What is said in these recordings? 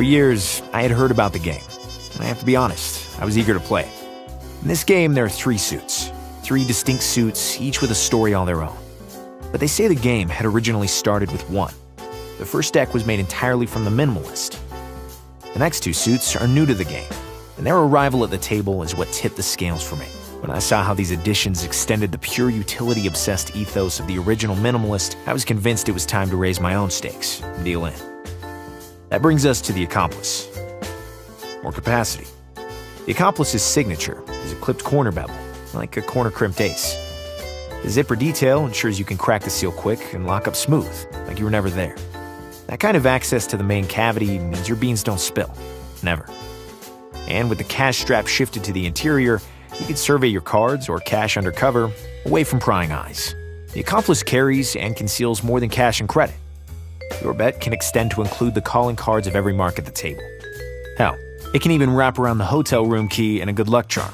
years, I had heard about the game, and I have to be honest, I was eager to play it. In this game, there are 3 suits. 3 distinct suits, each with a story all their own. But they say the game had originally started with 1. The first deck was made entirely from the Minimalist. The next 2 suits are new to the game, and their arrival at the table is what tipped the scales for me. When I saw how these additions extended the pure utility-obsessed ethos of the original Minimalist, I was convinced it was time to raise my own stakes and deal in. That brings us to the Accomplice. More capacity. The Accomplice's signature is a clipped corner bevel, like a corner crimped ace. The zipper detail ensures you can crack the seal quick and lock up smooth, like you were never there. That kind of access to the main cavity means your beans don't spill. Never. And with the cash strap shifted to the interior, you can survey your cards or cash under cover, away from prying eyes. The Accomplice carries and conceals more than cash and credit. Your bet can extend to include the calling cards of every mark at the table. Hell, it can even wrap around the hotel room key and a good luck charm,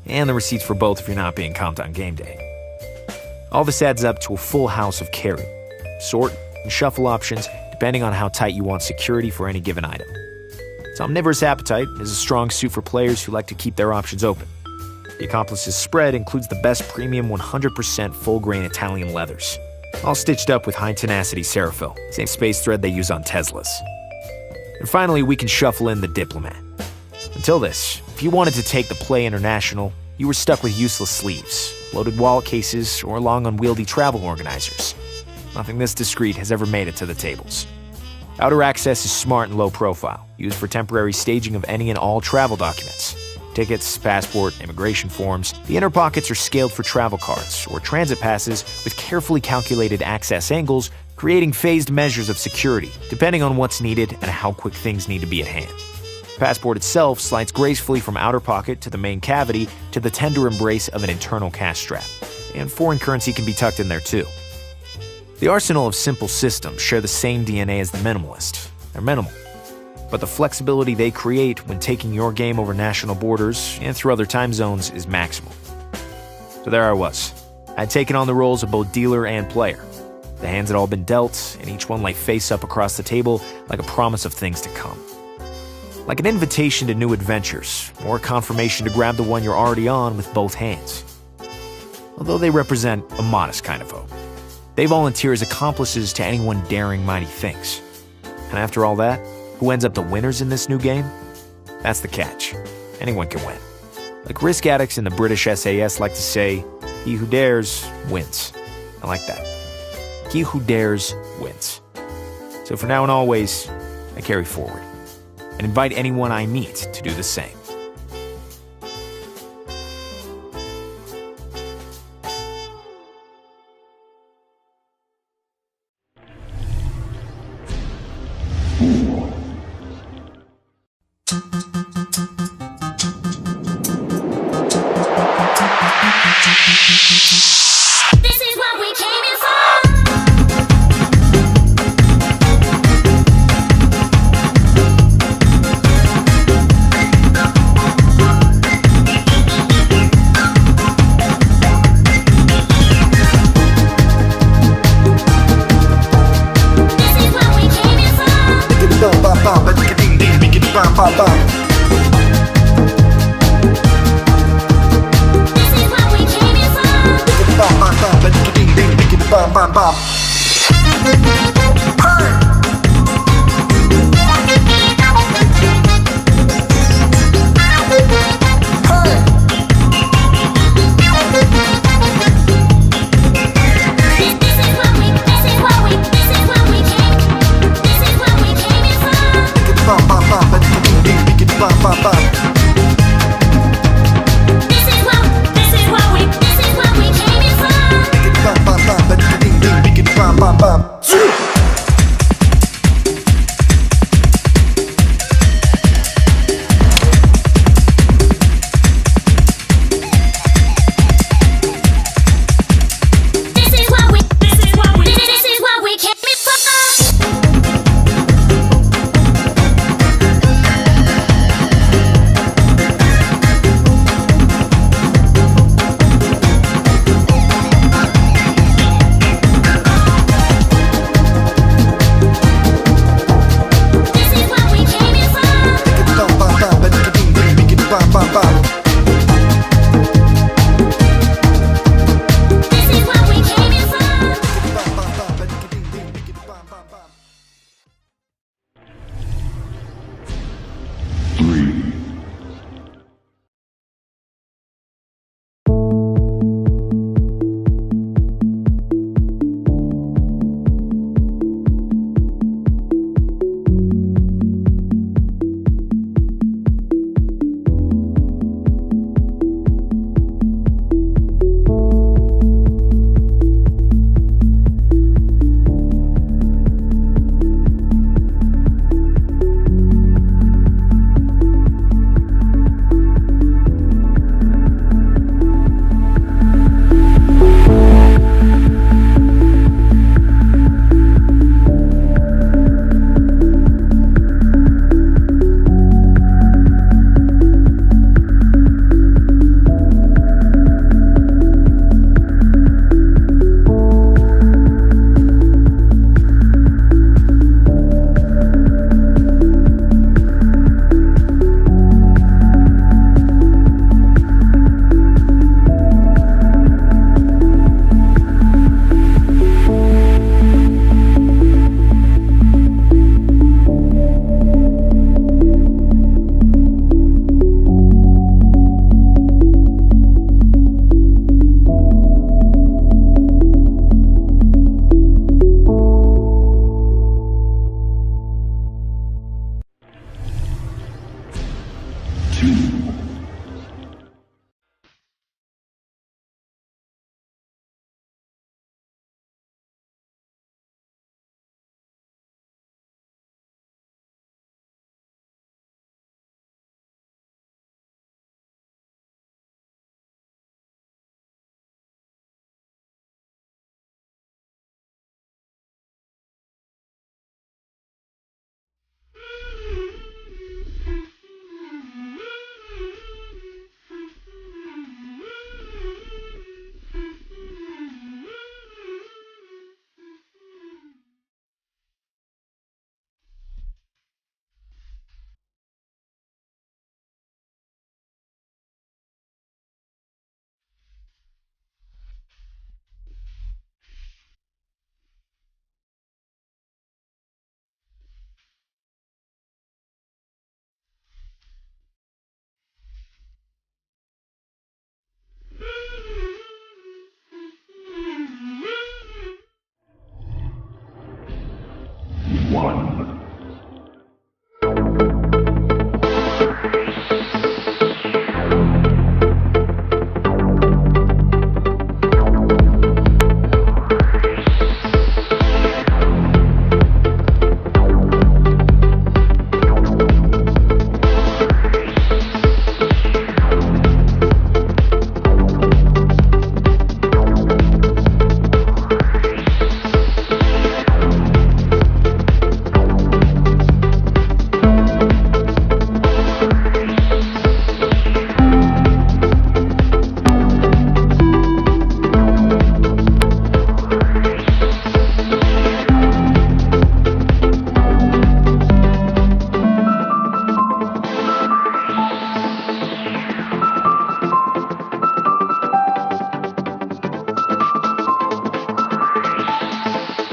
and the receipts for both if you're not being comped on game day. All this adds up to a full house of carry, sort, and shuffle options depending on how tight you want security for any given item. Its omnivorous appetite is a strong suit for players who like to keep their options open. The Accomplice's spread includes the best premium 100% full-grain Italian leathers, all stitched up with high-tenacity Ceraphil, same space thread they use on Teslas. And finally, we can shuffle in the Diplomat. Until this, if you wanted to take the play international, you were stuck with useless sleeves, loaded wallet cases, or long unwieldy travel organizers. Nothing this discreet has ever made it to the tables. Outer access is smart and low profile, used for temporary staging of any and all travel documents. Tickets, passport, immigration forms. The inner pockets are scaled for travel cards or transit passes with carefully calculated access angles, creating phased measures of security, depending on what's needed and how quick things need to be at hand. The passport itself slides gracefully from outer pocket to the main cavity to the tender embrace of an internal cash strap. And foreign currency can be tucked in there too. The arsenal of simple systems share the same DNA as the Minimalist. They're minimal. But the flexibility they create when taking your game over national borders and through other time zones is maximal. So there I was. I'd taken on the roles of both dealer and player. The hands had all been dealt, and each one lay face up across the table like a promise of things to come. Like an invitation to new adventures, or a confirmation to grab the one you're already on with both hands. Although they represent a modest kind of hope. They volunteer as accomplices to anyone daring mighty things. And after all that, who ends up the winners in this new game? That's the catch. Anyone can win. Like risk addicts in the British SAS like to say, he who dares wins. I like that. He who dares wins. So for now and always, I carry forward and invite anyone I meet to do the same. This is what we came in for. This is what we came in for. This is what we came in for. This is what we came in for. Fight!